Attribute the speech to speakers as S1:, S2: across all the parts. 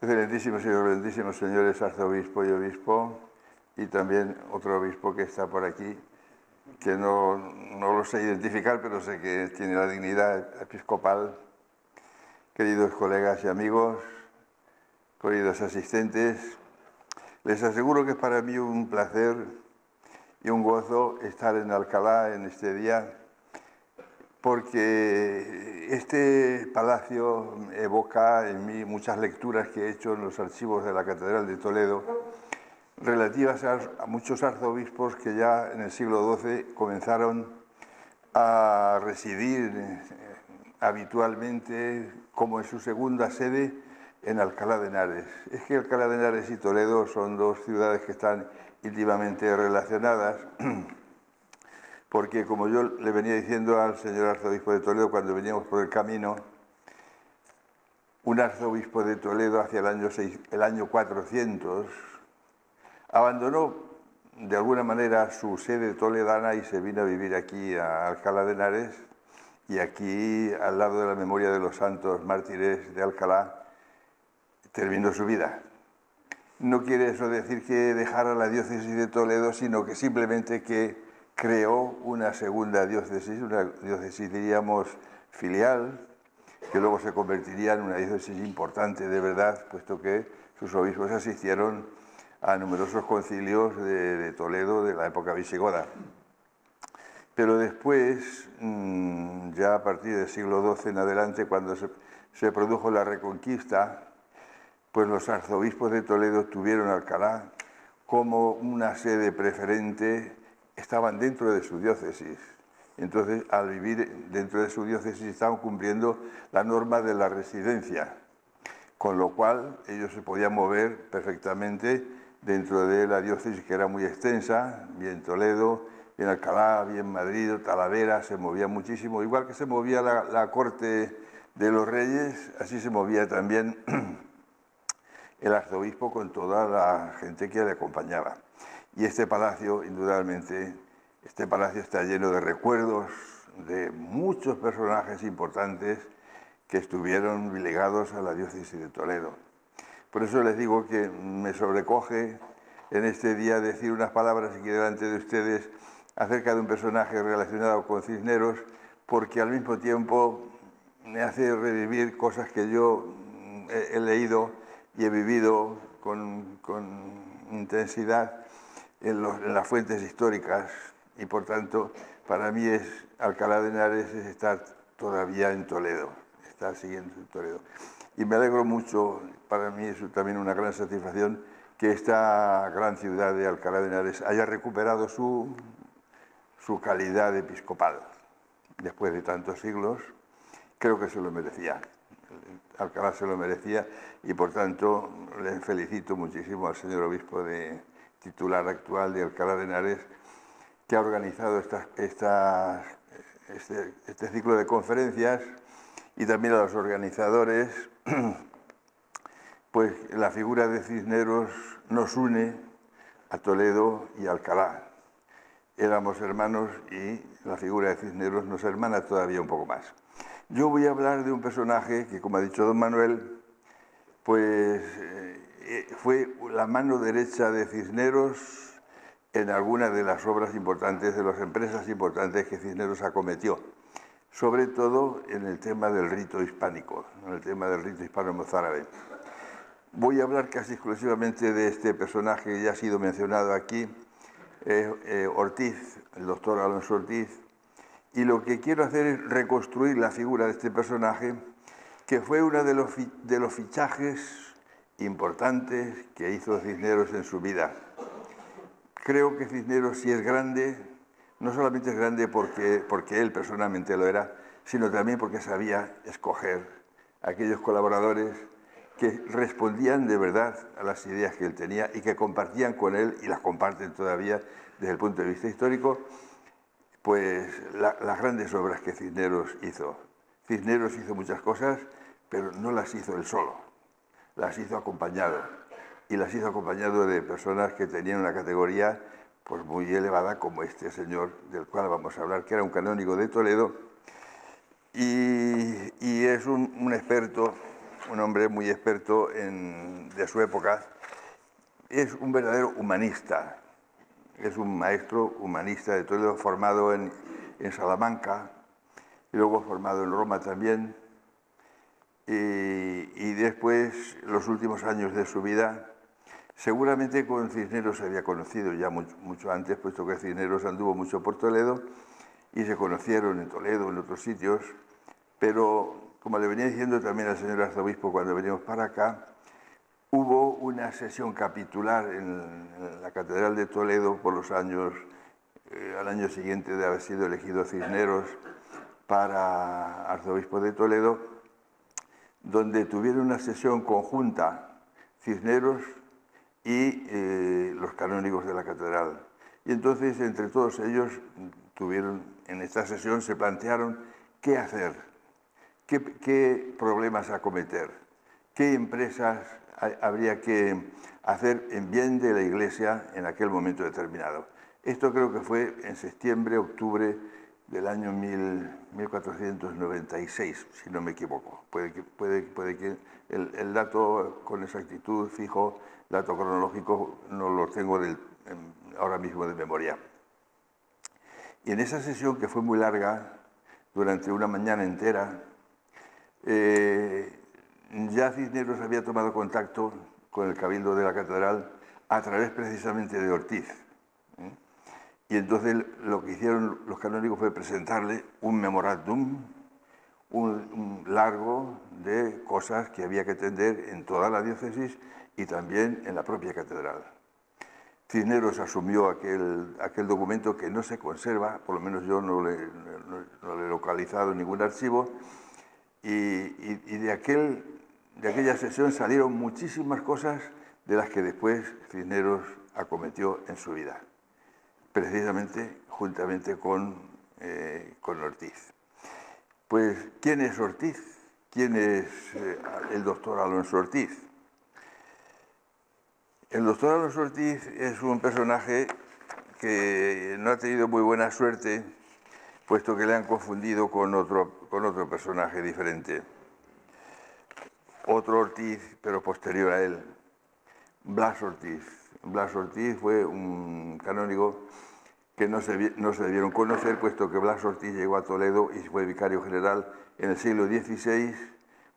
S1: Excelentísimos señores arzobispo y obispo, y también otro obispo que está por aquí, que no lo sé identificar, pero sé que tiene la dignidad episcopal. Queridos colegas y amigos, queridos asistentes, les aseguro que es para mí un placer y un gozo estar en Alcalá en este día, porque este palacio evoca en mí muchas lecturas que he hecho en los archivos de la Catedral de Toledo, relativas a muchos arzobispos que ya en el siglo XII comenzaron a residir habitualmente, como en su segunda sede, en Alcalá de Henares. Es que Alcalá de Henares y Toledo son dos ciudades que están íntimamente relacionadas, porque como yo le venía diciendo al señor arzobispo de Toledo cuando veníamos por el camino, un arzobispo de Toledo hacia el año 400 abandonó de alguna manera su sede toledana y se vino a vivir aquí a Alcalá de Henares, y aquí, al lado de la memoria de los santos mártires de Alcalá, terminó su vida. No quiere eso decir que dejara la diócesis de Toledo, sino que simplemente que creó una segunda diócesis, una diócesis, diríamos, filial, que luego se convertiría en una diócesis importante de verdad, puesto que sus obispos asistieron a numerosos concilios de Toledo de la época visigoda. Pero después, ya a partir del siglo XII en adelante, cuando se produjo la Reconquista, pues los arzobispos de Toledo tuvieron Alcalá como una sede preferente, estaban dentro de su diócesis. Entonces, al vivir dentro de su diócesis, estaban cumpliendo la norma de la residencia, con lo cual ellos se podían mover perfectamente dentro de la diócesis, que era muy extensa, bien Toledo, bien Alcalá, bien Madrid, Talavera, se movía muchísimo. Igual que se movía la corte de los reyes, así se movía también el arzobispo con toda la gente que le acompañaba. Y este palacio, indudablemente, este palacio está lleno de recuerdos de muchos personajes importantes que estuvieron ligados a la diócesis de Toledo. Por eso les digo que me sobrecoge en este día decir unas palabras aquí delante de ustedes acerca de un personaje relacionado con Cisneros, porque al mismo tiempo me hace revivir cosas que yo he leído y he vivido con intensidad en las fuentes históricas, y por tanto para mí Alcalá de Henares es estar todavía en Toledo, estar siguiendo en Toledo. Y me alegro mucho, para mí es también una gran satisfacción que esta gran ciudad de Alcalá de Henares haya recuperado su calidad episcopal. Después de tantos siglos, creo que se lo merecía. Alcalá se lo merecía, y por tanto le felicito muchísimo al señor obispo titular actual de Alcalá de Henares, que ha organizado este ciclo de conferencias, y también a los organizadores. Pues la figura de Cisneros nos une a Toledo y a Alcalá. Éramos hermanos y la figura de Cisneros nos hermana todavía un poco más. Yo voy a hablar de un personaje que, como ha dicho don Manuel, pues fue la mano derecha de Cisneros en algunas de las obras importantes, de las empresas importantes que Cisneros acometió, sobre todo en el tema del rito hispánico, en el tema del rito hispano-mozárabe. Voy a hablar casi exclusivamente de este personaje que ya ha sido mencionado aquí, Ortiz, el doctor Alonso Ortiz, y lo que quiero hacer es reconstruir la figura de este personaje, que fue uno de los fichajes importantes que hizo Cisneros en su vida. Creo que Cisneros, si es grande, no solamente es grande porque él personalmente lo era, sino también porque sabía escoger a aquellos colaboradores que respondían de verdad a las ideas que él tenía y que compartían con él, y las comparten todavía desde el punto de vista histórico, pues las grandes obras que Cisneros hizo. Cisneros hizo muchas cosas, pero no las hizo él solo, las hizo acompañado, y las hizo acompañado de personas que tenían una categoría pues muy elevada, como este señor del cual vamos a hablar, que era un canónigo de Toledo, y es un experto un hombre muy experto de su época. Es un verdadero humanista. Es un maestro humanista de Toledo, formado en Salamanca y luego formado en Roma también. Y después, los últimos años de su vida, seguramente con Cisneros se había conocido ya mucho antes, puesto que Cisneros anduvo mucho por Toledo y se conocieron en Toledo, en otros sitios, pero como le venía diciendo también al señor arzobispo cuando venimos para acá, hubo una sesión capitular en la Catedral de Toledo por los años, al año siguiente de haber sido elegido Cisneros para arzobispo de Toledo, donde tuvieron una sesión conjunta Cisneros y los canónigos de la catedral. Y entonces, entre todos ellos, en esta sesión se plantearon qué hacer, qué problemas acometer, qué empresas habría que hacer en bien de la Iglesia en aquel momento determinado. Esto creo que fue en septiembre, octubre del año 1496, si no me equivoco. Puede que el dato con exactitud fijo, dato cronológico, no lo tengo ahora mismo de memoria. Y en esa sesión, que fue muy larga, durante una mañana entera, ya Cisneros había tomado contacto con el Cabildo de la Catedral a través precisamente de Ortiz. Y entonces lo que hicieron los canónigos fue presentarle un memorándum, un largo de cosas que había que atender en toda la diócesis y también en la propia catedral. Cisneros asumió aquel documento, que no se conserva, por lo menos yo no le he localizado en ningún archivo, y de aquella sesión salieron muchísimas cosas de las que después Cisneros acometió en su vida, precisamente juntamente con Ortiz. Pues, ¿quién es Ortiz? ¿Quién es el doctor Alonso Ortiz? El doctor Alonso Ortiz es un personaje que no ha tenido muy buena suerte, puesto que le han confundido con otro personaje diferente. Otro Ortiz, pero posterior a él, Blas Ortiz. Blas Ortiz fue un canónigo que no se debieron conocer, puesto que Blas Ortiz llegó a Toledo y fue vicario general en el siglo XVI,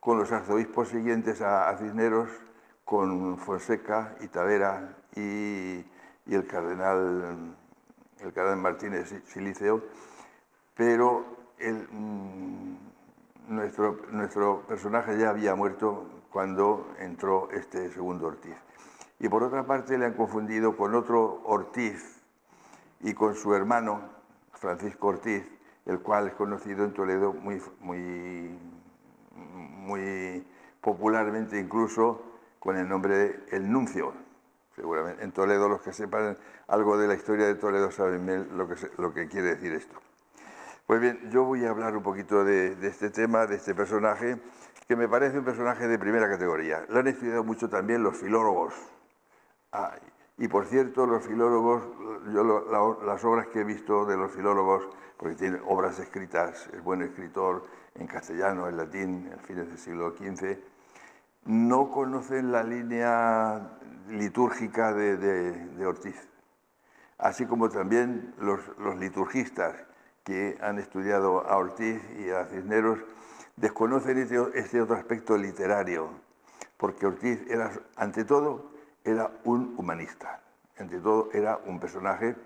S1: con los arzobispos siguientes a Cisneros, con Fonseca y Tavera y el cardenal Martínez Siliceo, pero nuestro personaje ya había muerto cuando entró este segundo Ortiz. Y por otra parte le han confundido con otro Ortiz y con su hermano Francisco Ortiz, el cual es conocido en Toledo muy popularmente, incluso con el nombre de El Nuncio. Seguramente en Toledo, los que sepan algo de la historia de Toledo saben bien lo que quiere decir esto. Pues bien, yo voy a hablar un poquito de este tema, de este personaje, que me parece un personaje de primera categoría. Lo han estudiado mucho también los filólogos. Y por cierto, los filólogos, las obras que he visto de los filólogos, porque tiene obras escritas, es buen escritor en castellano, en latín, en fines del siglo XV, no conocen la línea litúrgica de Ortiz. Así como también los liturgistas que han estudiado a Ortiz y a Cisneros desconocen este otro aspecto literario, porque Ortiz ante todo, era un humanista, ante todo era un personaje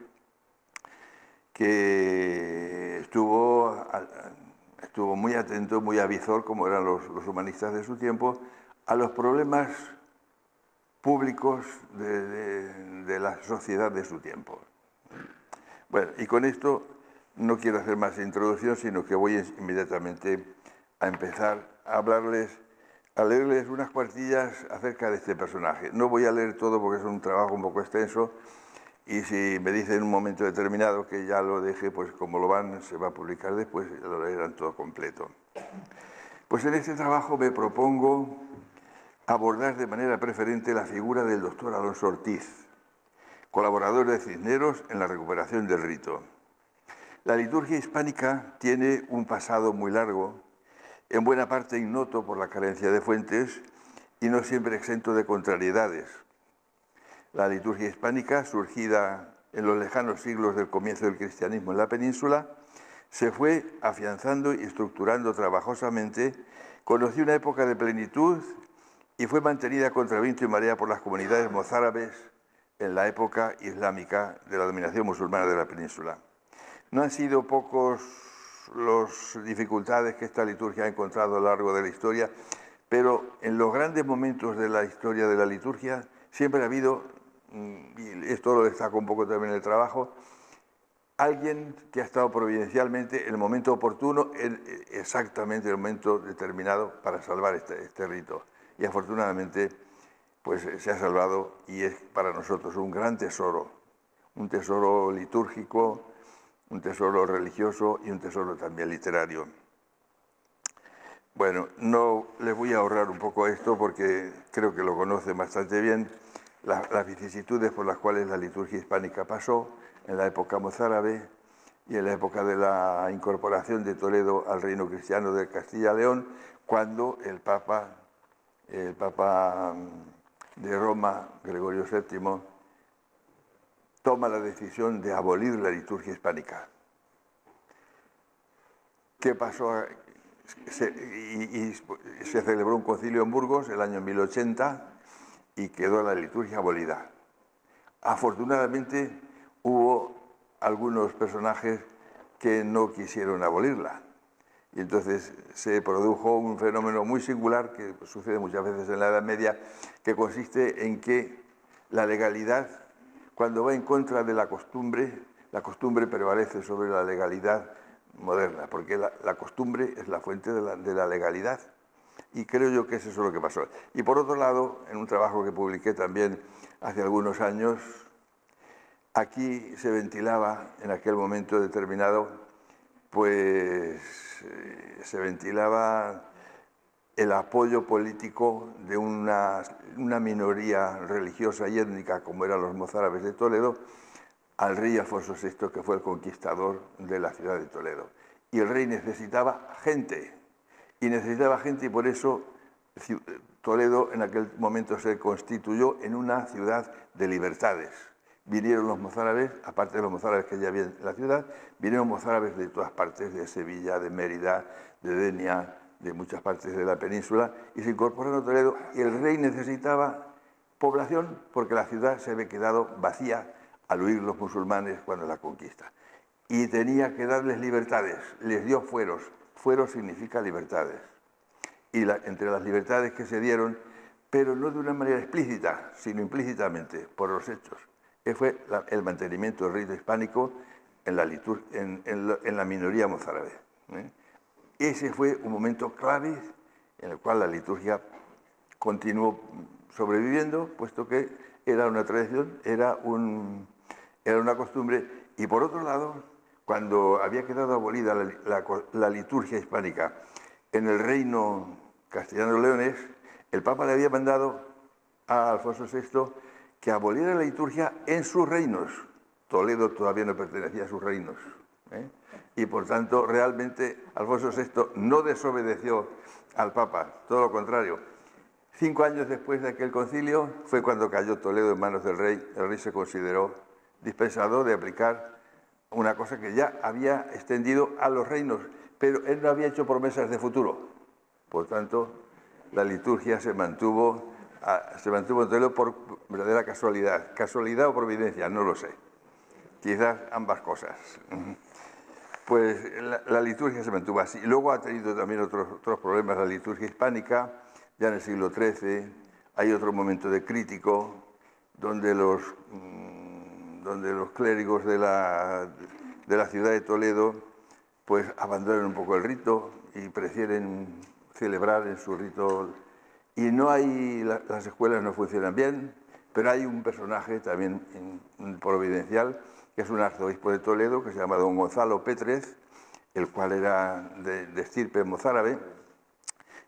S1: que estuvo muy atento, muy avizor, como eran los humanistas de su tiempo, a los problemas públicos de la sociedad de su tiempo. Bueno, y con esto no quiero hacer más introducción, sino que voy inmediatamente a empezar a leerles unas cuartillas acerca de este personaje. No voy a leer todo porque es un trabajo un poco extenso, y si me dicen en un momento determinado que ya lo deje, pues como se va a publicar después, lo leerán todo completo. Pues en este trabajo me propongo abordar de manera preferente la figura del doctor Alonso Ortiz, colaborador de Cisneros en la recuperación del rito. La liturgia hispánica tiene un pasado muy largo en buena parte ignoto por la carencia de fuentes y no siempre exento de contrariedades. La liturgia hispánica, surgida en los lejanos siglos del comienzo del cristianismo en la península, se fue afianzando y estructurando trabajosamente, conoció una época de plenitud y fue mantenida contra viento y marea por las comunidades mozárabes en la época islámica de la dominación musulmana de la península. No han sido pocos las dificultades que esta liturgia ha encontrado a lo largo de la historia, pero en los grandes momentos de la historia de la liturgia siempre ha habido, y esto lo destaco un poco también en el trabajo, alguien que ha estado providencialmente en el momento oportuno, exactamente el momento determinado para salvar este rito. Y afortunadamente pues se ha salvado y es para nosotros un gran tesoro, un tesoro litúrgico, un tesoro religioso y un tesoro también literario. Bueno, no les voy a ahorrar un poco esto porque creo que lo conocen bastante bien, las vicisitudes por las cuales la liturgia hispánica pasó en la época mozárabe y en la época de la incorporación de Toledo al reino cristiano de Castilla-León, cuando el Papa de Roma, Gregorio VII, toma la decisión de abolir la liturgia hispánica. ¿Qué pasó? Se celebró un concilio en Burgos el año 1080 y quedó la liturgia abolida. Afortunadamente hubo algunos personajes que no quisieron abolirla. Y entonces se produjo un fenómeno muy singular que sucede muchas veces en la Edad Media, que consiste en que la legalidad, cuando va en contra de la costumbre prevalece sobre la legalidad moderna, porque la costumbre es la fuente de la legalidad. Y creo yo que es eso lo que pasó. Y por otro lado, en un trabajo que publiqué también hace algunos años, aquí se ventilaba en aquel momento determinado, pues se ventilaba el apoyo político de una minoría religiosa y étnica, como eran los mozárabes de Toledo, al rey Alfonso VI, que fue el conquistador de la ciudad de Toledo. Y el rey necesitaba gente, y por eso Toledo en aquel momento se constituyó en una ciudad de libertades. Vinieron los mozárabes, aparte de los mozárabes que ya había en la ciudad, vinieron mozárabes de todas partes, de Sevilla, de Mérida, de Denia, de muchas partes de la península, y se incorporaron a Toledo, y el rey necesitaba población porque la ciudad se había quedado vacía al huir los musulmanes cuando la conquista. Y tenía que darles libertades, les dio fueros. Fueros significa libertades. Y entre las libertades que se dieron, pero no de una manera explícita, sino implícitamente, por los hechos, que fue el mantenimiento del rito hispánico en la minoría mozárabe. Ese fue un momento clave en el cual la liturgia continuó sobreviviendo, puesto que era una tradición, era una costumbre. Y por otro lado, cuando había quedado abolida la liturgia hispánica en el reino castellano-leonés, el Papa le había mandado a Alfonso VI que aboliera la liturgia en sus reinos. Toledo todavía no pertenecía a sus reinos. Y por tanto, realmente Alfonso VI no desobedeció al Papa, todo lo contrario. 5 años después de aquel concilio fue cuando cayó Toledo en manos del rey. El rey se consideró dispensador de aplicar una cosa que ya había extendido a los reinos, pero él no había hecho promesas de futuro. Por tanto, la liturgia se mantuvo en Toledo por verdadera casualidad. Casualidad o providencia, no lo sé. Quizás ambas cosas. Pues la liturgia se mantuvo así. Luego ha tenido también otros problemas la liturgia hispánica. Ya en el siglo XIII hay otro momento de crítico donde los clérigos de la ciudad de Toledo pues abandonan un poco el rito y prefieren celebrar en su rito. Y las escuelas no funcionan bien, pero hay un personaje también providencial, que es un arzobispo de Toledo, que se llama don Gonzalo Pétrez, el cual era de estirpe mozárabe.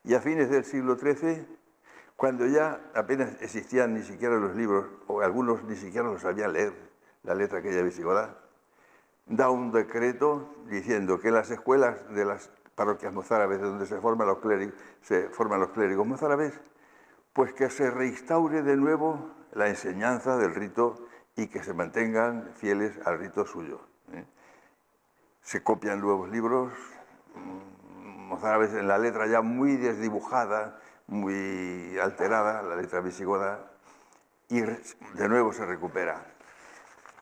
S1: Y a fines del siglo XIII, cuando ya apenas existían ni siquiera los libros, o algunos ni siquiera los sabían leer, la letra aquella visigoda, da un decreto diciendo que las escuelas de las parroquias mozárabes donde se forman los clérigos mozárabes, pues que se reinstaure de nuevo la enseñanza del rito y que se mantengan fieles al rito suyo. Se copian nuevos libros mozárabes en la letra ya muy desdibujada, muy alterada, la letra visigoda, y de nuevo se recupera.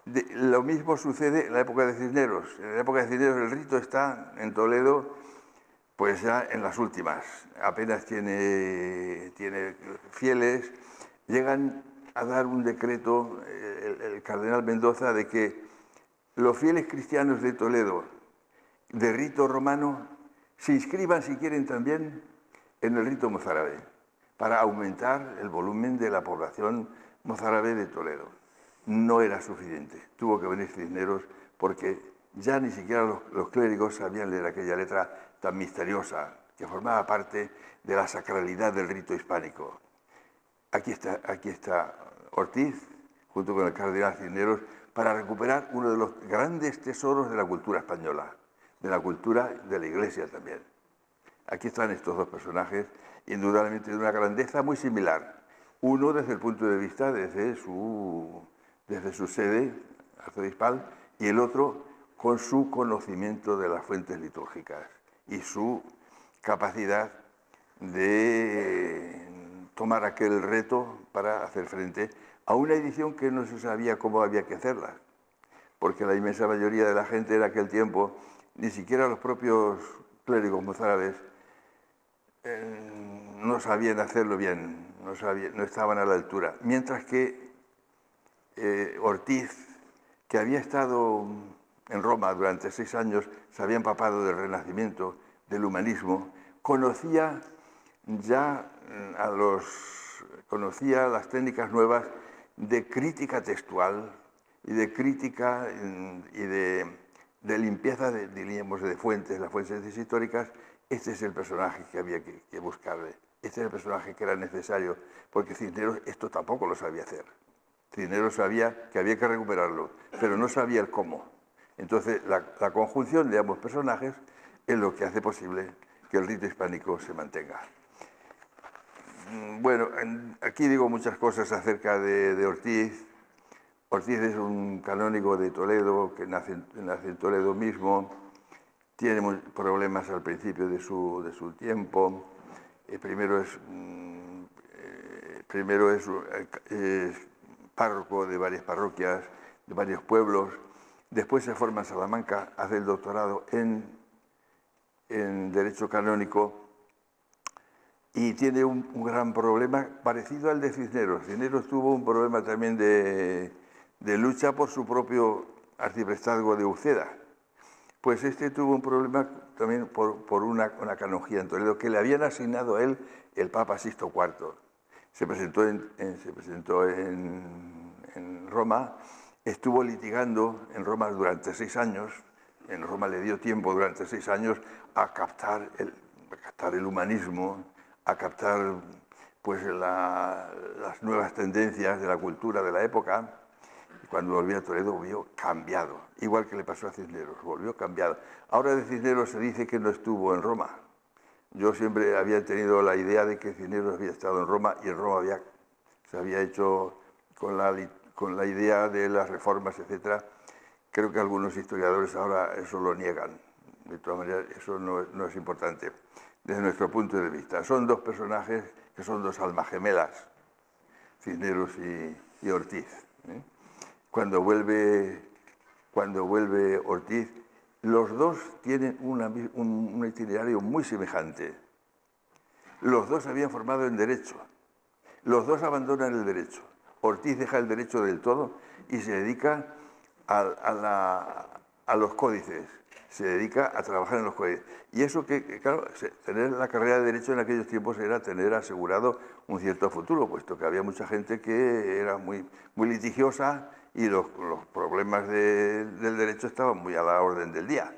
S1: Lo mismo sucede en la época de Cisneros. En la época de Cisneros el rito está en Toledo pues ya en las últimas. Apenas tiene fieles. Llegan a dar un decreto, el cardenal Mendoza, de que los fieles cristianos de Toledo, de rito romano, se inscriban si quieren también en el rito mozárabe, para aumentar el volumen de la población mozárabe de Toledo. No era suficiente, tuvo que venir Cisneros porque ya ni siquiera los clérigos sabían leer aquella letra tan misteriosa que formaba parte de la sacralidad del rito hispánico. Aquí está Ortiz, junto con el cardenal Cisneros, para recuperar uno de los grandes tesoros de la cultura española, de la cultura de la Iglesia también. Aquí están estos dos personajes, indudablemente de una grandeza muy similar. Uno desde el punto de vista desde su sede arzobispal y el otro con su conocimiento de las fuentes litúrgicas y su capacidad de tomar aquel reto para hacer frente a una edición que no se sabía cómo había que hacerla, porque la inmensa mayoría de la gente en aquel tiempo, ni siquiera los propios clérigos mozárabes, no sabían hacerlo bien, no estaban a la altura. Mientras que Ortiz, que había estado en Roma durante 6 años, se había empapado del Renacimiento, del humanismo, conocía ya conocía las técnicas nuevas de crítica textual y de crítica y de limpieza de fuentes, las fuentes históricas. Este es el personaje que había que buscarle. Este es el personaje que era necesario, porque Cisneros esto tampoco lo sabía hacer. Cisneros sabía que había que recuperarlo, pero no sabía el cómo. Entonces, la conjunción de ambos personajes es lo que hace posible que el rito hispánico se mantenga. Bueno, aquí digo muchas cosas acerca de Ortiz. Ortiz es un canónigo de Toledo, que nace en Toledo mismo. Tiene problemas al principio de su tiempo. Primero es párroco de varias parroquias, de varios pueblos. Después se forma en Salamanca, hace el doctorado en Derecho Canónico y tiene un gran problema parecido al de Cisneros. Cisneros tuvo un problema también de lucha por su propio arciprestazgo de Uceda. Pues este tuvo un problema también por una canonjía en Toledo que le habían asignado a él el Papa Sixto IV. Se presentó en Roma, estuvo litigando en Roma durante 6 años. En Roma le dio tiempo durante 6 años a captar el humanismo, a captar pues, las nuevas tendencias de la cultura de la época. Cuando volvió a Toledo volvió cambiado, igual que le pasó a Cisneros, volvió cambiado. Ahora de Cisneros se dice que no estuvo en Roma. Yo siempre había tenido la idea de que Cisneros había estado en Roma y en Roma se había hecho con la idea de las reformas, etc. Creo que algunos historiadores ahora eso lo niegan. De todas maneras, eso no es importante desde nuestro punto de vista. Son dos personajes que son dos almas gemelas, Cisneros y Ortiz. Cuando vuelve Ortiz, los dos tienen un itinerario muy semejante. Los dos se habían formado en Derecho. Los dos abandonan el Derecho. Ortiz deja el Derecho del todo y se dedica a los códices. Se dedica a trabajar en los códices. Y eso claro, tener la carrera de Derecho en aquellos tiempos era tener asegurado un cierto futuro, puesto que había mucha gente que era muy litigiosa y los problemas del derecho estaban muy a la orden del día.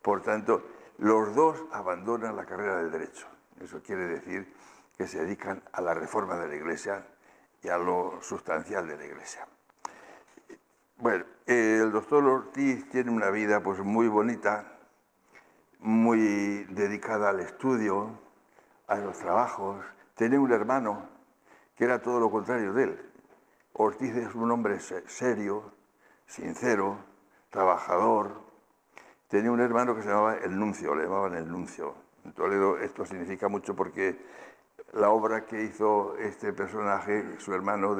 S1: Por tanto, los dos abandonan la carrera del derecho. Eso quiere decir que se dedican a la reforma de la Iglesia y a lo sustancial de la Iglesia. Bueno, el doctor Ortiz tiene una vida pues, muy bonita. muy dedicada al estudio, a los trabajos. Tenía un hermano que era todo lo contrario de él. Ortiz es un hombre serio, sincero, trabajador. Tenía un hermano que se llamaba el Nuncio, le llamaban el Nuncio. En Toledo esto significa mucho porque la obra que hizo este personaje, su hermano,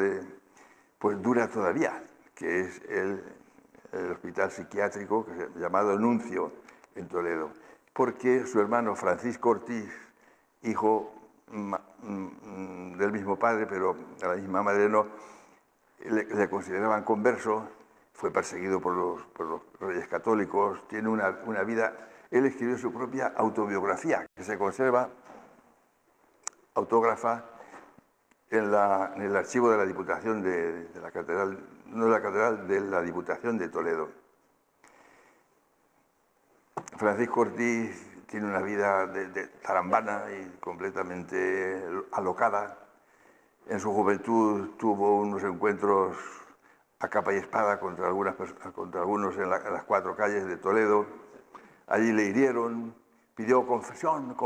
S1: pues dura todavía, que es el hospital psiquiátrico llamado Nuncio en Toledo, porque su hermano Francisco Ortiz, hijo del mismo padre, pero a la misma madre no, le consideraban converso, fue perseguido por los reyes católicos, tiene una vida. Él escribió su propia autobiografía, que se conserva autógrafa en el archivo de la Diputación de la Catedral, no de la Catedral, de la Diputación de Toledo. Francisco Ortiz tiene una vida de tarambana y completamente alocada. En su juventud tuvo unos encuentros a capa y espada contra algunos en las 4 calles de Toledo. Allí le hirieron, pidió confesión,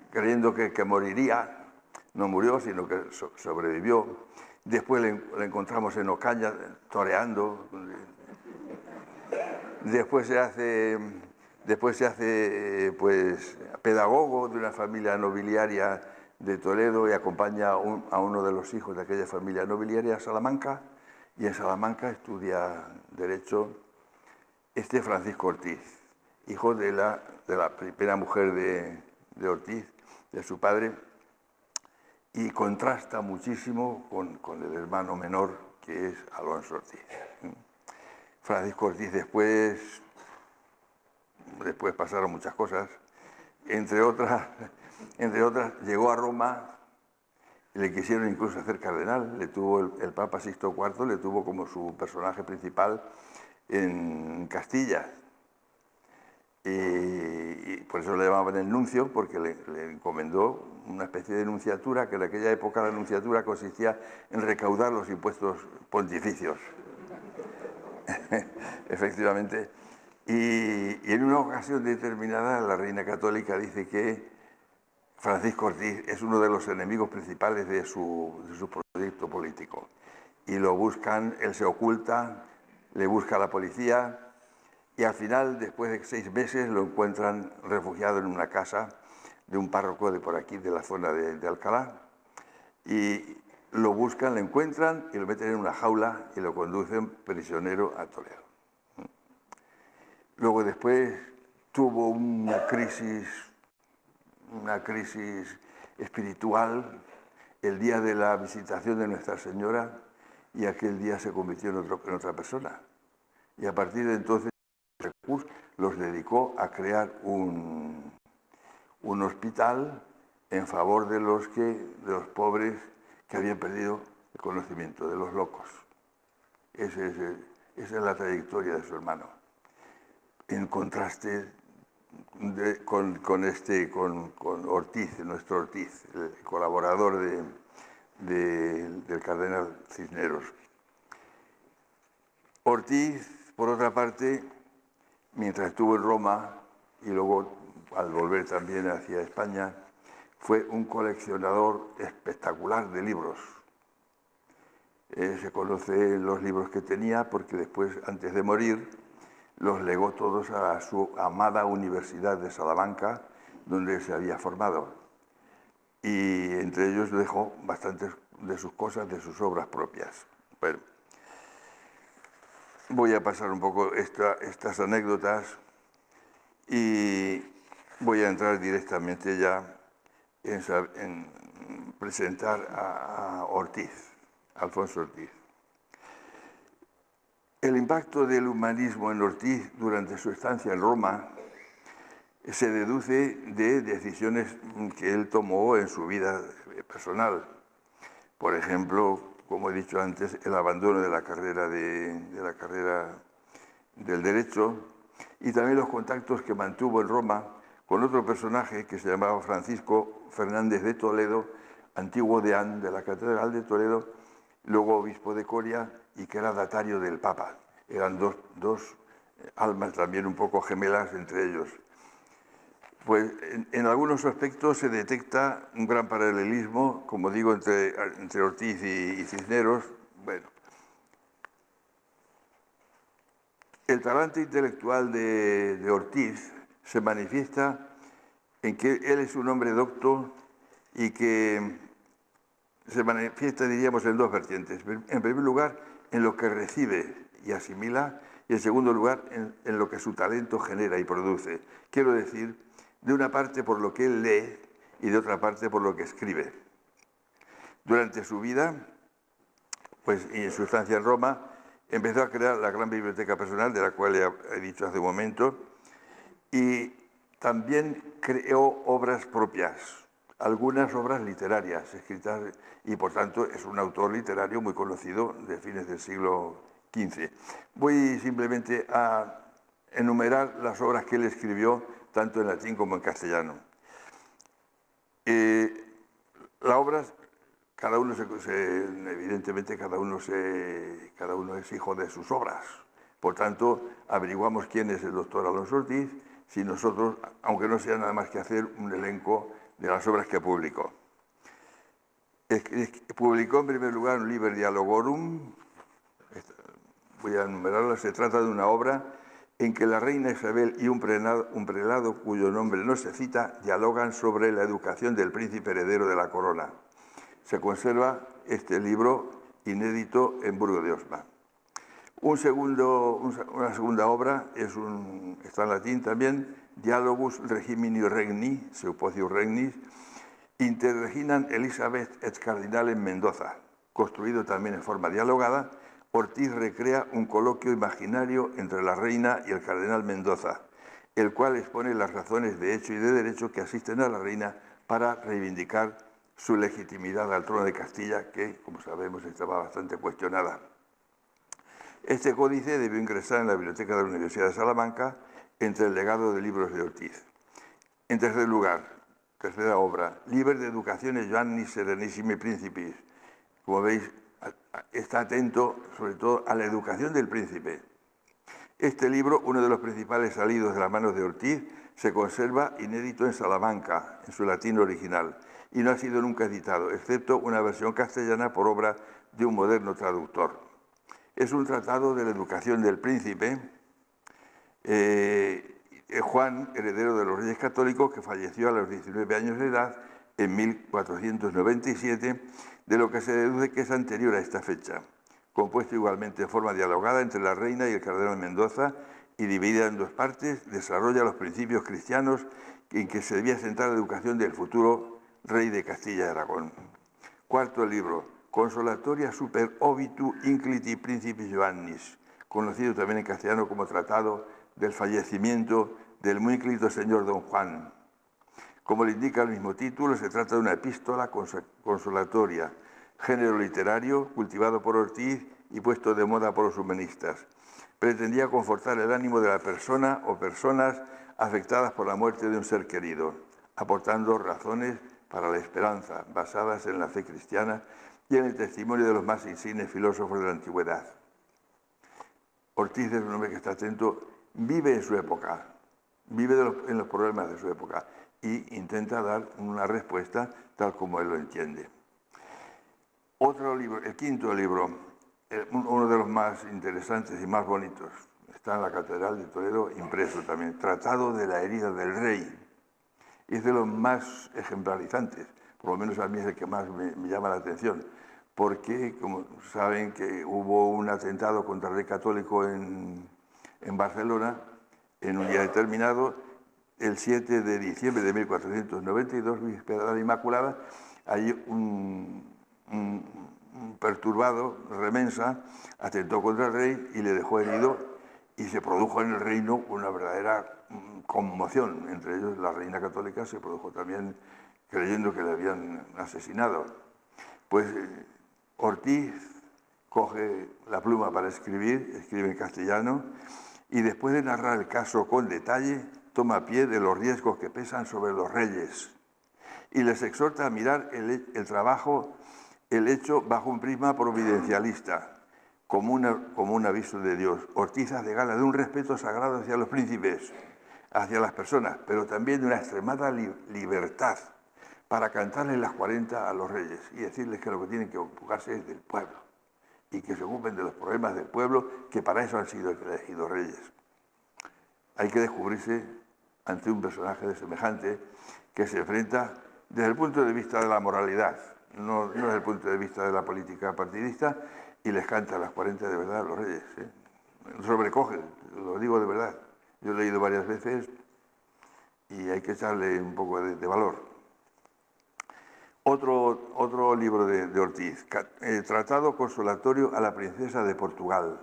S1: creyendo que moriría. No murió, sino que sobrevivió. Después le encontramos en Ocaña toreando. Después se hace pues, pedagogo de una familia nobiliaria de Toledo y acompaña a uno de los hijos de aquella familia nobiliaria a Salamanca, y en Salamanca estudia Derecho Francisco Ortiz, hijo de la primera mujer de Ortiz, de su padre, y contrasta muchísimo con el hermano menor, que es Alonso Ortiz. Francisco Ortiz después pasaron muchas cosas, entre otras llegó a Roma y le quisieron incluso hacer cardenal. Le tuvo el Papa Sixto IV, le tuvo como su personaje principal en Castilla. Y por eso le llamaban el nuncio, porque le encomendó una especie de nunciatura, que en aquella época la nunciatura consistía en recaudar los impuestos pontificios. Efectivamente. Y en una ocasión determinada, la reina católica dice que Francisco Ortiz es uno de los enemigos principales de su proyecto político. Y lo buscan, él se oculta, le busca a la policía, y al final, después de 6 meses, lo encuentran refugiado en una casa de un párroco de por aquí, de la zona de Alcalá. Y lo buscan, lo encuentran y lo meten en una jaula y lo conducen prisionero a Toledo. Luego después tuvo una crisis espiritual el día de la visitación de Nuestra Señora, y aquel día se convirtió en otra persona. Y a partir de entonces los dedicó a crear un hospital en favor de los pobres que habían perdido el conocimiento, de los locos. Esa es la trayectoria de su hermano. En contraste con Ortiz, nuestro Ortiz, el colaborador del cardenal Cisneros. Ortiz, por otra parte, mientras estuvo en Roma y luego al volver también hacia España, fue un coleccionador espectacular de libros. Se conoce los libros que tenía porque después, antes de morir, los legó todos a su amada Universidad de Salamanca, donde se había formado. Y entre ellos dejó bastantes de sus cosas, de sus obras propias. Bueno, voy a pasar un poco estas anécdotas y voy a entrar directamente ya en presentar a Ortiz, Alfonso Ortiz. El impacto del humanismo en Ortiz durante su estancia en Roma se deduce de decisiones que él tomó en su vida personal. Por ejemplo, como he dicho antes, el abandono de la carrera del derecho, y también los contactos que mantuvo en Roma con otro personaje que se llamaba Francisco Fernández de Toledo, antiguo deán de la Catedral de Toledo, luego obispo de Coria, y que era datario del Papa. Eran dos almas también un poco gemelas entre ellos. Pues en algunos aspectos se detecta un gran paralelismo, como digo, entre Ortiz y Cisneros. Bueno, el talante intelectual de Ortiz se manifiesta en que él es un hombre docto y que se manifiesta, diríamos, en dos vertientes. En primer lugar, en lo que recibe y asimila, y en segundo lugar, en lo que su talento genera y produce. Quiero decir, de una parte por lo que él lee y de otra parte por lo que escribe. Durante su vida, pues, y en su estancia en Roma, empezó a crear la gran biblioteca personal, de la cual he dicho hace un momento, y también creó obras propias, algunas obras literarias escritas, y por tanto es un autor literario muy conocido de fines del siglo XV. Voy simplemente a enumerar las obras que él escribió tanto en latín como en castellano. Las obras, evidentemente cada uno es hijo de sus obras. Por tanto, averiguamos quién es el doctor Alonso Ortiz, si nosotros, aunque no sea nada más que hacer un elenco de las obras que publicó. Publicó en primer lugar un Liber Dialogorum, voy a enumerarla. Se trata de una obra en que la reina Isabel y un prelado cuyo nombre no se cita dialogan sobre la educación del príncipe heredero de la corona. Se conserva este libro inédito en Burgo de Osma. Una segunda obra está en latín también, Dialogus Regimini Regni, Seupocius Regnis, inter reginam Elizabeth et Cardinalem Mendoza, construido también en forma dialogada. Ortiz recrea un coloquio imaginario entre la reina y el cardenal Mendoza, el cual expone las razones de hecho y de derecho que asisten a la reina para reivindicar su legitimidad al trono de Castilla, que, como sabemos, estaba bastante cuestionada. Este códice debió ingresar en la biblioteca de la Universidad de Salamanca entre el legado de libros de Ortiz. En tercer lugar, tercera obra, Liber de Educatione Joannis Serenissimi Principis. Como veis, está atento sobre todo a la educación del príncipe. Este libro, uno de los principales salidos de las manos de Ortiz, se conserva inédito en Salamanca, en su latín original, y no ha sido nunca editado, excepto una versión castellana por obra de un moderno traductor. Es un tratado de la educación del príncipe, Juan, heredero de los Reyes Católicos, que falleció a los 19 años de edad en 1497, de lo que se deduce que es anterior a esta fecha, compuesto igualmente en forma dialogada entre la reina y el cardenal Mendoza y dividida en dos partes, desarrolla los principios cristianos en que se debía centrar la educación del futuro rey de Castilla y Aragón. Cuarto libro, Consolatoria super obitu incliti principis Joannis, conocido también en castellano como Tratado del fallecimiento del muy ínclito señor don Juan. Como le indica el mismo título, se trata de una epístola consolatoria, género literario cultivado por Ortiz y puesto de moda por los humanistas. Pretendía confortar el ánimo de la persona o personas afectadas por la muerte de un ser querido, aportando razones para la esperanza basadas en la fe cristiana y en el testimonio de los más insignes filósofos de la antigüedad. Ortiz es un hombre que está atento, vive en su época, vive en los problemas de su época y intenta dar una respuesta tal como él lo entiende. Otro libro, el quinto libro, uno de los más interesantes y más bonitos, está en la Catedral de Toledo, impreso también, Tratado de la herida del rey. Es de los más ejemplarizantes, por lo menos a mí es el que más me llama la atención, porque, como saben, que hubo un atentado contra el rey católico en Barcelona, en un día determinado, el 7 de diciembre de 1492, víspera de la Inmaculada. Hay un perturbado, remensa, atentó contra el rey y le dejó herido, y se produjo en el reino una verdadera conmoción. Entre ellos, la reina católica se produjo también creyendo que le habían asesinado. Pues Ortiz coge la pluma para escribir, escribe en castellano, y después de narrar el caso con detalle, toma pie de los riesgos que pesan sobre los reyes y les exhorta a mirar el hecho bajo un prisma providencialista, como un aviso de Dios. Ortiz hace gala de un respeto sagrado hacia los príncipes, hacia las personas, pero también de una extremada libertad para cantarles las 40 a los reyes y decirles que lo que tienen que ocuparse es del pueblo y que se ocupen de los problemas del pueblo, que para eso han sido elegidos reyes. Hay que descubrirse ante un personaje de semejante que se enfrenta desde el punto de vista de la moralidad, no desde el punto de vista de la política partidista, y les canta las 40 de verdad a los reyes. Sobrecoge, lo digo de verdad. Yo he leído varias veces y hay que echarle un poco de valor. Otro libro de Ortiz, Tratado Consolatorio a la princesa de Portugal.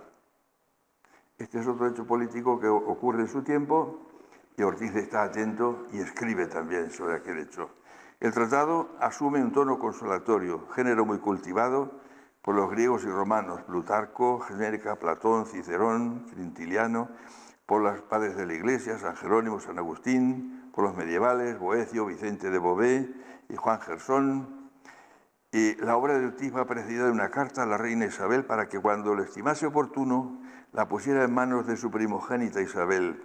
S1: Este es otro hecho político que ocurre en su tiempo y Ortiz está atento y escribe también sobre aquel hecho. El tratado asume un tono consolatorio, género muy cultivado por los griegos y romanos, Plutarco, Séneca, Platón, Cicerón, Quintiliano, por los padres de la Iglesia, San Jerónimo, San Agustín, por los medievales, Boecio, Vicente de Beauvais y Juan Gersón. Y la obra de Ortiz va precedida de una carta a la reina Isabel para que cuando lo estimase oportuno la pusiera en manos de su primogénita Isabel,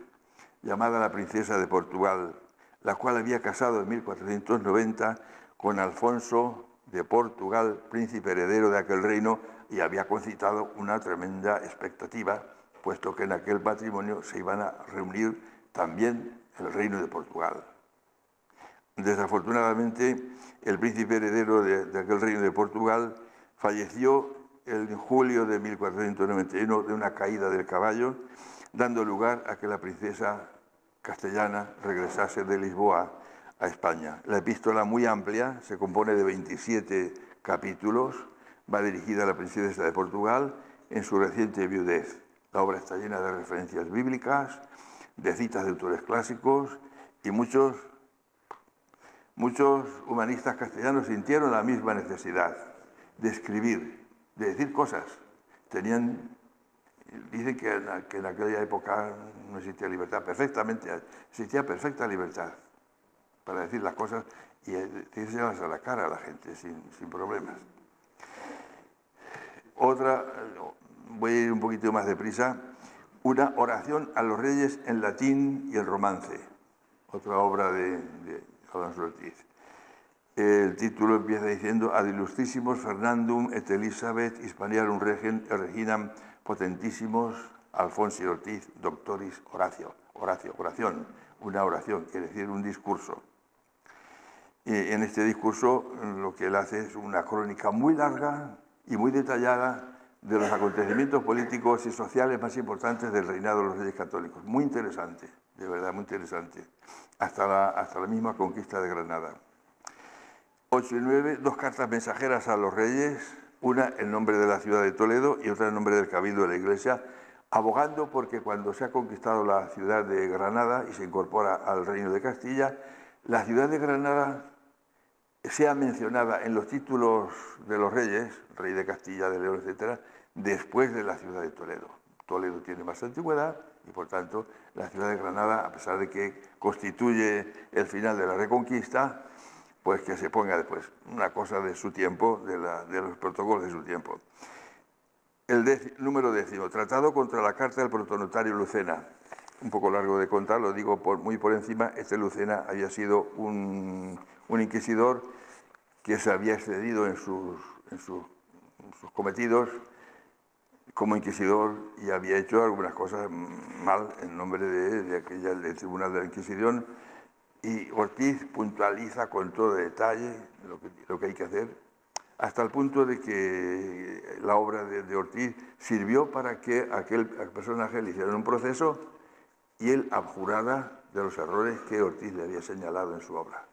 S1: llamada la princesa de Portugal, la cual había casado en 1490 con Alfonso de Portugal, príncipe heredero de aquel reino, y había concitado una tremenda expectativa, puesto que en aquel matrimonio se iban a reunir también el reino de Portugal. Desafortunadamente, el príncipe heredero de aquel reino de Portugal falleció en julio de 1491 de una caída del caballo, dando lugar a que la princesa castellana regresase de Lisboa a España. La epístola, muy amplia, se compone de 27 capítulos, va dirigida a la princesa de Portugal en su reciente viudez. La obra está llena de referencias bíblicas, de citas de autores clásicos y muchos humanistas castellanos sintieron la misma necesidad de escribir, de decir cosas. Dicen que en aquella época no existía libertad, existía perfecta libertad para decir las cosas y decírselas a la cara a la gente sin problemas. Otra, voy a ir un poquito más deprisa, una oración a los reyes en latín y el romance, otra obra de Alonso Ortiz. El título empieza diciendo Ad illustrissimus Fernandum et Elisabeth Hispaniarum reginam potentissimos Alfonsi Ortiz doctoris Horatio. Oración, una oración, quiere decir un discurso. Y en este discurso lo que él hace es una crónica muy larga y muy detallada de los acontecimientos políticos y sociales más importantes del reinado de los Reyes Católicos. Muy interesante, de verdad, muy interesante. Hasta la misma conquista de Granada. 8 y 9, dos cartas mensajeras a los reyes, una en nombre de la ciudad de Toledo y otra en nombre del Cabildo de la Iglesia, abogando porque cuando se ha conquistado la ciudad de Granada y se incorpora al Reino de Castilla, la ciudad de Granada sea mencionada en los títulos de los reyes, rey de Castilla, de León, etc., después de la ciudad de Toledo. Toledo tiene más antigüedad y, por tanto, la ciudad de Granada, a pesar de que constituye el final de la Reconquista, pues que se ponga después, una cosa de su tiempo, de los protocolos de su tiempo. El número 10, Tratado contra la Carta del Protonotario Lucena. Un poco largo de contar, lo digo muy por encima. Este Lucena había sido un inquisidor que se había excedido en sus cometidos como inquisidor y había hecho algunas cosas mal en nombre del Tribunal de la Inquisición. Y Ortiz puntualiza con todo detalle lo que hay que hacer, hasta el punto de que la obra de Ortiz sirvió para que aquel personaje le hicieran un proceso y él abjurara de los errores que Ortiz le había señalado en su obra.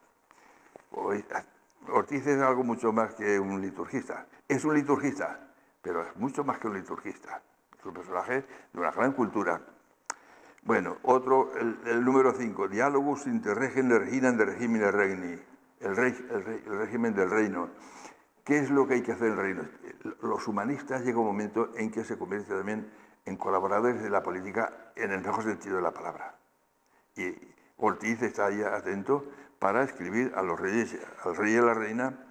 S1: Ortiz es algo mucho más que un liturgista. Es un liturgista, pero es mucho más que un liturgista. Es un personaje de una gran cultura. Bueno, el número 5, Dialogus inter regem reginam de regimine regni, el régimen del reino. ¿Qué es lo que hay que hacer en el reino? Los humanistas llega un momento en que se convierten también en colaboradores de la política en el mejor sentido de la palabra. Y Ortiz está ahí atento para escribir a los reyes, al rey y a la reina,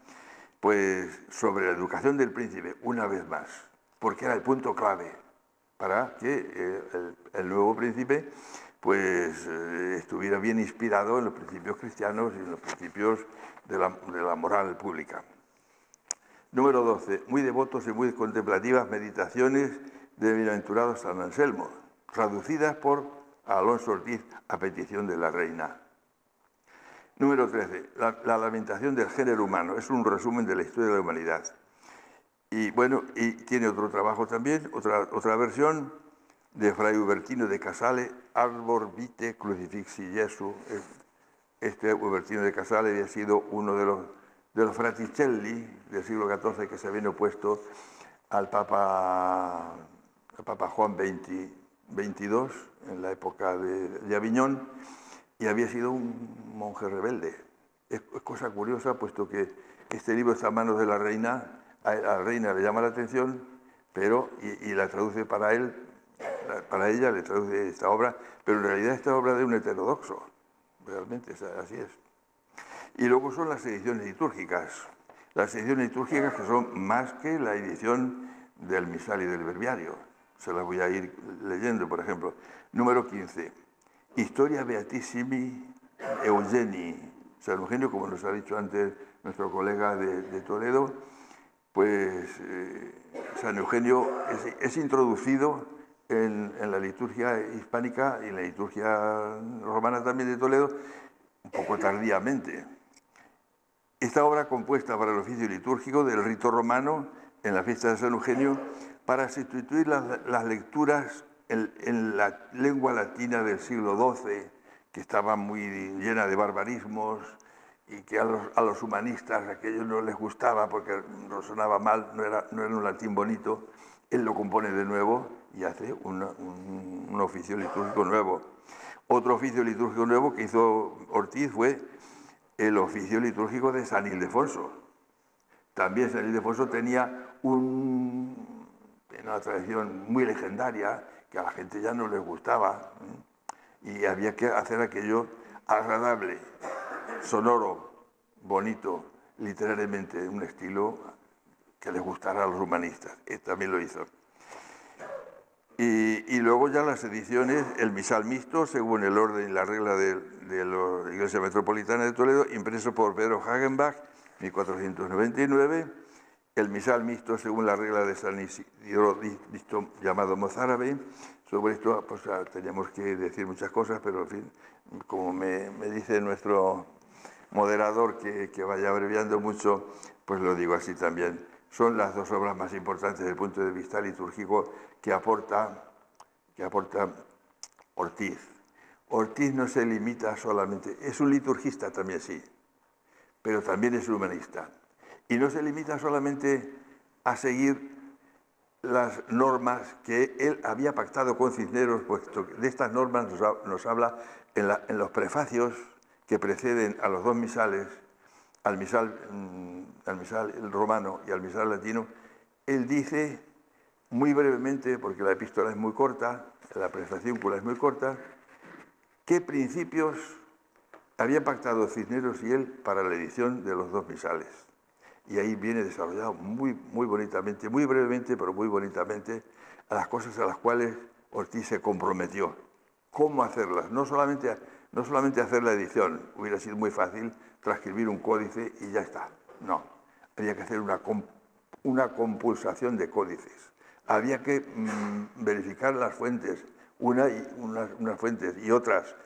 S1: pues sobre la educación del príncipe, una vez más. porque era el punto clave para que el nuevo príncipe pues estuviera bien inspirado en los principios cristianos y en los principios de la moral pública. Número 12. Muy devotos y muy contemplativas meditaciones de bienaventurado San Anselmo, traducidas por Alonso Ortiz a petición de la reina. Número 13. La lamentación del género humano. Es un resumen de la historia de la humanidad. Y bueno, y tiene otro trabajo también, otra versión de Fray Ubertino de Casale, Arbor Vitae Crucifixi Jesu. Este Ubertino de Casale había sido uno de los Fraticelli del siglo XIV que se habían opuesto al Papa Juan XXII en la época de Aviñón, y había sido un monje rebelde. Es cosa curiosa, puesto que este libro está en manos de la reina. A la reina le llama la atención, pero y la traduce para ella le traduce esta obra, pero en realidad esta obra de un heterodoxo, realmente así es. Y luego son las ediciones litúrgicas. Las ediciones litúrgicas que son más que la edición del misal y del breviario. Se las voy a ir leyendo, por ejemplo. Número 15. Historia Beatissimi Eugeni. San Eugenio, como nos ha dicho antes nuestro colega de Toledo, pues San Eugenio es introducido en la liturgia hispánica y en la liturgia romana también de Toledo, un poco tardíamente. Esta obra compuesta para el oficio litúrgico del rito romano en la fiesta de San Eugenio para sustituir las lecturas en la lengua latina del siglo XII, que estaba muy llena de barbarismos y que a los humanistas aquello no les gustaba porque no sonaba mal, no era un latín bonito. Él lo compone de nuevo y hace un oficio litúrgico nuevo. Otro oficio litúrgico nuevo que hizo Ortiz fue el oficio litúrgico de San Ildefonso. También San Ildefonso tenía una tradición muy legendaria que a la gente ya no les gustaba, y había que hacer aquello agradable, sonoro, bonito, literariamente, un estilo que les gustara a los humanistas. Él también lo hizo. Y luego ya las ediciones, el misal mixto, según el orden y la regla de la Iglesia Metropolitana de Toledo, impreso por Pedro Hagenbach, 1499, el misal mixto según la regla de San Isidro llamado mozárabe. Sobre esto pues, teníamos que decir muchas cosas, pero en fin, como me dice nuestro moderador que vaya abreviando mucho, pues lo digo así también. Son las dos obras más importantes desde el punto de vista litúrgico que aporta Ortiz. Ortiz no se limita solamente, es un liturgista también, sí, pero también es humanista. Y no se limita solamente a seguir las normas que él había pactado con Cisneros, puesto que de estas normas nos habla en los prefacios que preceden a los dos misales, al misal romano y al misal latino. Él dice muy brevemente, porque la epístola es muy corta, la prefaciúncula es muy corta, qué principios habían pactado Cisneros y él para la edición de los dos misales. Y ahí viene desarrollado muy bonitamente, muy brevemente, pero muy bonitamente, a las cosas a las cuales Ortiz se comprometió. ¿Cómo hacerlas? No solamente hacer la edición, hubiera sido muy fácil transcribir un códice y ya está. No, había que hacer una compulsación de códices. Había que verificar las fuentes, unas fuentes y otras,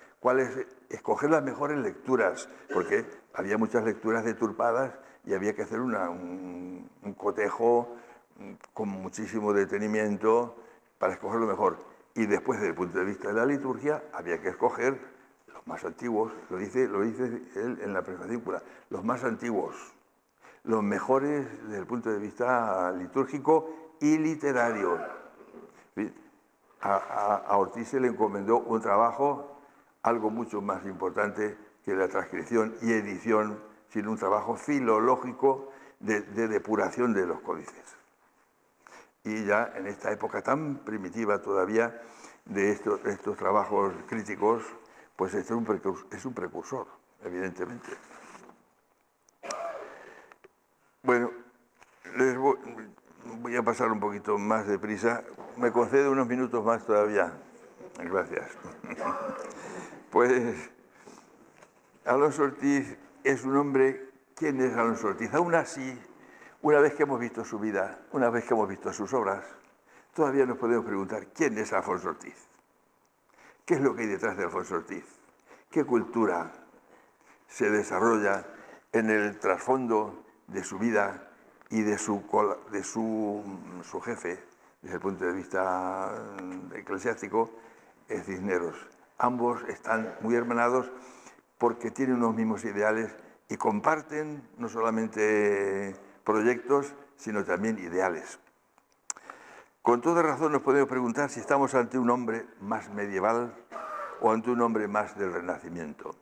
S1: escoger las mejores lecturas, porque había muchas lecturas deturpadas y había que hacer un cotejo con muchísimo detenimiento para escoger lo mejor. Y después, desde el punto de vista de la liturgia, había que escoger los más antiguos, lo dice él en la prefaciúncula, los más antiguos, los mejores desde el punto de vista litúrgico y literario. A Ortiz se le encomendó un trabajo algo mucho más importante que la transcripción y edición, sino un trabajo filológico de depuración de los códices. Y ya en esta época tan primitiva todavía de estos trabajos críticos, pues es un precursor, evidentemente. Bueno, voy a a pasar un poquito más deprisa. ¿Me concede unos minutos más todavía? Gracias. Pues Alonso Ortiz es un hombre. ¿Quién es Alonso Ortiz? Aún así, una vez que hemos visto su vida, una vez que hemos visto sus obras, todavía nos podemos preguntar quién es Alfonso Ortiz. ¿Qué es lo que hay detrás de Alfonso Ortiz? ¿Qué cultura se desarrolla en el trasfondo de su vida y de su jefe, desde el punto de vista eclesiástico, es Cisneros? Ambos están muy hermanados porque tienen unos mismos ideales y comparten no solamente proyectos, sino también ideales. Con toda razón nos podemos preguntar si estamos ante un hombre más medieval o ante un hombre más del Renacimiento.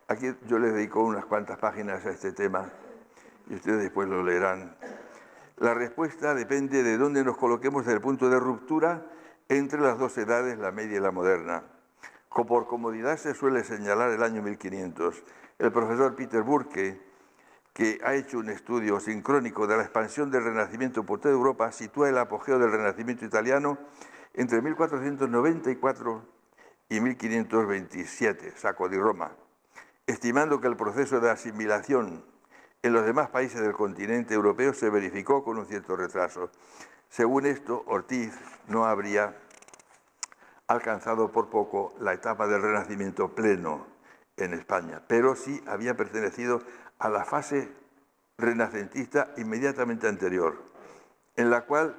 S1: Aquí yo les dedico unas cuantas páginas a este tema y ustedes después lo leerán. La respuesta depende de dónde nos coloquemos desde el punto de ruptura entre las dos edades, la media y la moderna. Por comodidad se suele señalar el año 1500. El profesor Peter Burke, que ha hecho un estudio sincrónico de la expansión del Renacimiento por toda Europa, sitúa el apogeo del Renacimiento italiano entre 1494 y 1527, Sacco di Roma, estimando que el proceso de asimilación en los demás países del continente europeo se verificó con un cierto retraso. Según esto, Ortiz no habría alcanzado por poco la etapa del Renacimiento pleno en España, pero sí había pertenecido a la fase renacentista inmediatamente anterior, en la cual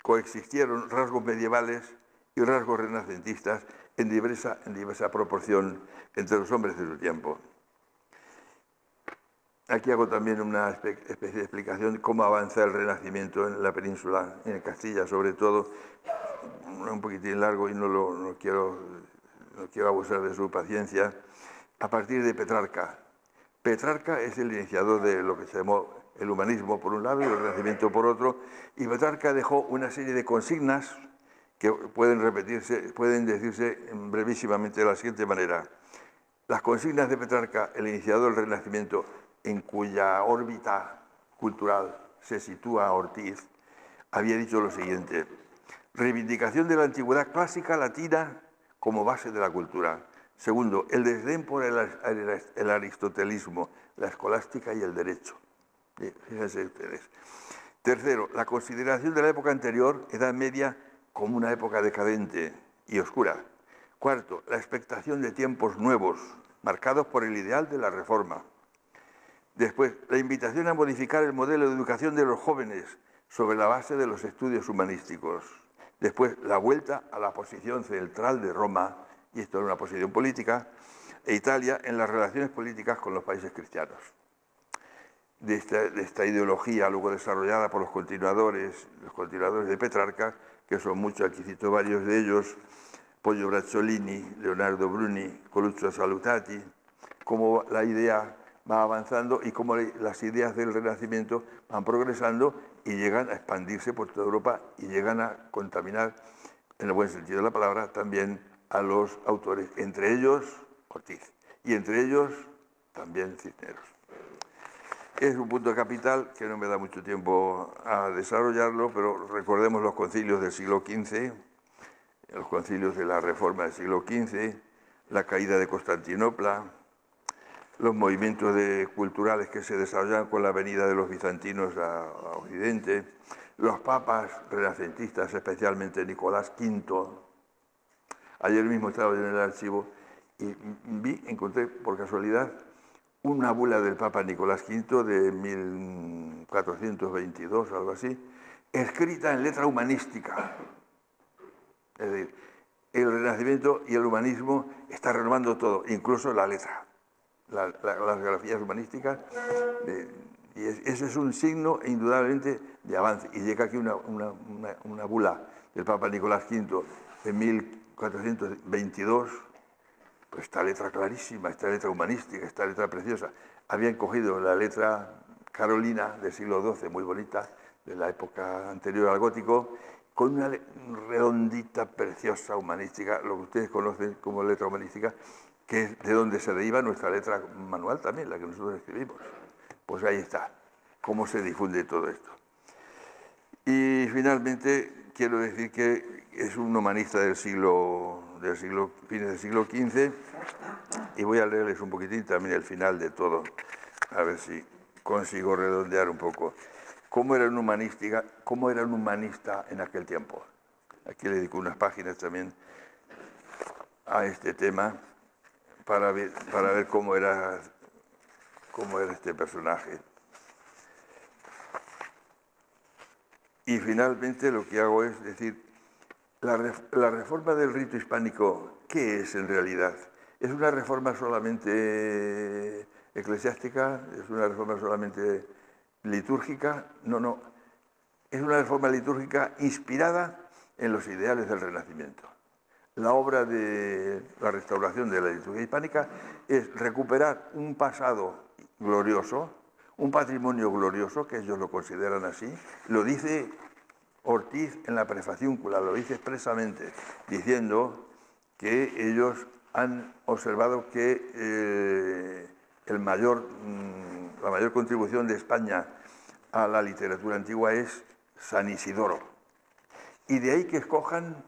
S1: coexistieron rasgos medievales y rasgos renacentistas en diversa proporción entre los hombres de su tiempo. Aquí hago también una especie de explicación de cómo avanza el Renacimiento en la península, en Castilla sobre todo, un poquitín largo y no quiero abusar de su paciencia, a partir de Petrarca. Petrarca es el iniciador de lo que se llamó el humanismo por un lado y el Renacimiento por otro, y Petrarca dejó una serie de consignas que pueden decirse brevísimamente de la siguiente manera. Las consignas de Petrarca, el iniciador del Renacimiento, en cuya órbita cultural se sitúa Ortiz, había dicho lo siguiente: reivindicación de la antigüedad clásica latina como base de la cultura. Segundo, el desdén por el aristotelismo, la escolástica y el derecho. Fíjense ustedes. Tercero, la consideración de la época anterior, Edad Media, como una época decadente y oscura. Cuarto, la expectación de tiempos nuevos, marcados por el ideal de la reforma. Después, la invitación a modificar el modelo de educación de los jóvenes sobre la base de los estudios humanísticos. Después, la vuelta a la posición central de Roma, y esto era una posición política, e Italia en las relaciones políticas con los países cristianos. De esta ideología luego desarrollada por los continuadores de Petrarca, que son muchos, aquí cito varios de ellos: Poggio Bracciolini, Leonardo Bruni, Coluccio Salutati, cómo la idea va avanzando y cómo las ideas del Renacimiento van progresando y llegan a expandirse por toda Europa y llegan a contaminar, en el buen sentido de la palabra, también a los autores, entre ellos Ortiz, y entre ellos también Cisneros. Es un punto capital que no me da mucho tiempo a desarrollarlo, pero recordemos los concilios del siglo XV, los concilios de la Reforma del siglo XV, la caída de Constantinopla, los movimientos culturales que se desarrollan con la venida de los bizantinos a Occidente, los papas renacentistas, especialmente Nicolás V. Ayer mismo estaba yo en el archivo y encontré por casualidad una bula del Papa Nicolás V de 1422, algo así, escrita en letra humanística. Es decir, el Renacimiento y el humanismo están renovando todo, incluso la letra, las grafías humanísticas, y ese es un signo indudablemente de avance. Y llega aquí una bula del Papa Nicolás V de 1422, pues esta letra clarísima, esta letra humanística, esta letra preciosa. Habían cogido la letra carolina del siglo XII, muy bonita, de la época anterior al gótico, con una redondita, preciosa, humanística, lo que ustedes conocen como letra humanística, que es de donde se deriva nuestra letra manual también, la que nosotros escribimos. Pues ahí está, cómo se difunde todo esto. Y finalmente quiero decir que es un humanista fines del siglo XV, y voy a leerles un poquitín también el final de todo, a ver si consigo redondear un poco. ¿Cómo era un humanista en aquel tiempo? Aquí le dedico unas páginas también a este tema para ver cómo era este personaje. Y finalmente lo que hago es decir, la reforma del rito hispánico, ¿qué es en realidad? ¿Es una reforma solamente eclesiástica? ¿Es una reforma solamente litúrgica? No, no. Es una reforma litúrgica inspirada en los ideales del Renacimiento. La obra de la restauración de la liturgia hispánica es recuperar un pasado glorioso, un patrimonio glorioso, que ellos lo consideran así. Lo dice Ortiz en la prefaciúncula, lo dice expresamente, diciendo que ellos han observado que la mayor contribución de España a la literatura antigua es San Isidoro. Y de ahí que escojan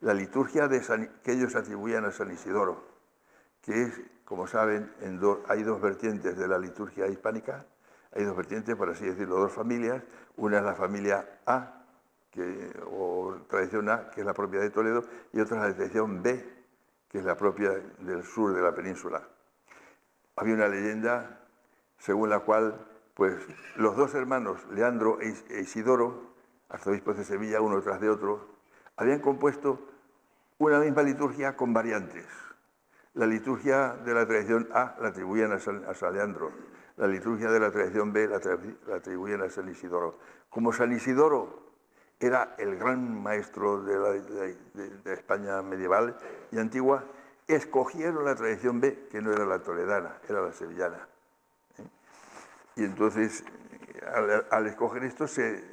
S1: la liturgia que ellos atribuían a San Isidoro, que es, como saben, hay dos vertientes de la liturgia hispánica, hay dos vertientes, por así decirlo, dos familias. Una es la familia A, o tradición A, que es la propia de Toledo, y otra es la tradición B, que es la propia del sur de la península. Había una leyenda según la cual pues, los dos hermanos, Leandro e Isidoro, arzobispos de Sevilla, uno tras de otro, habían compuesto una misma liturgia con variantes. La liturgia de la tradición A la atribuían a San Leandro, la liturgia de la tradición B la atribuían a San Isidoro. Como San Isidoro era el gran maestro de España medieval y antigua, escogieron la tradición B, que no era la toledana, era la sevillana. Y entonces, al escoger esto, se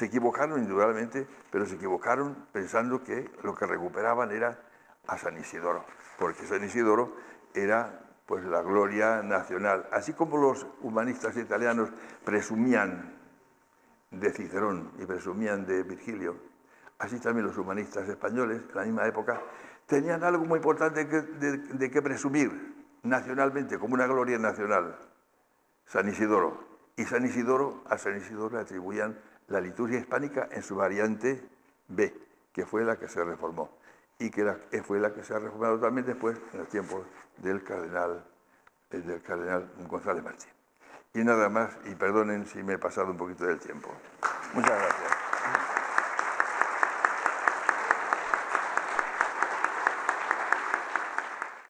S1: equivocaron indudablemente, pero se equivocaron pensando que lo que recuperaban era a San Isidoro, porque San Isidoro era pues la gloria nacional. Así como los humanistas italianos presumían de Cicerón y presumían de Virgilio, así también los humanistas españoles, en la misma época, tenían algo muy importante de que presumir nacionalmente, como una gloria nacional: San Isidoro. Y a San Isidoro le atribuían la liturgia hispánica en su variante B, que fue la que se reformó, y que fue la que se ha reformado totalmente después, en los tiempos del cardenal González Martín. Y nada más, y perdonen si me he pasado un poquito del tiempo. Muchas gracias.